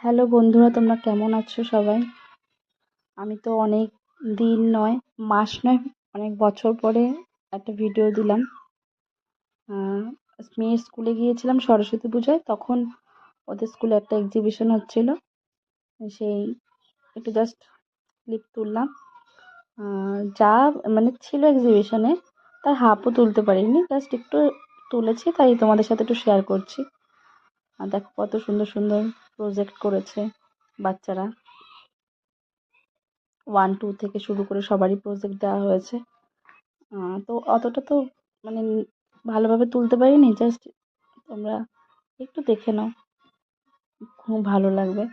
Hello বন্ধুরা, তোমরা কেমন আছো সবাই? আমি তো অনেক দিন নয়, মাস নয়, অনেক বছর পরে একটা ভিডিও দিলাম। আহ, মেয়ের স্কুলে গিয়েছিলাম সরস্বতী পূজায়, তখন ওদের স্কুলে একটা এক্সিবিশন হচ্ছিল, সেই একটু জাস্ট ক্লিপ তুললাম। যা মানে ছিল এক্সিবিশনে, তার হাফও তুলতে পারিনি, জাস্ট একটু তুলেছি, তাই তোমাদের সাথে একটু শেয়ার করছি। আর দেখো কত সুন্দর সুন্দর প্রজেক্ট করেছে বাচ্চারা। 1 2 থেকে শুরু করে সবারই প্রজেক্ট দেওয়া হয়েছে। তো অতটা তো মানে ভালোভাবে তুলতে পারিনি, জাস্ট তোমরা একটু দেখে নাও, খুব ভালো লাগবে।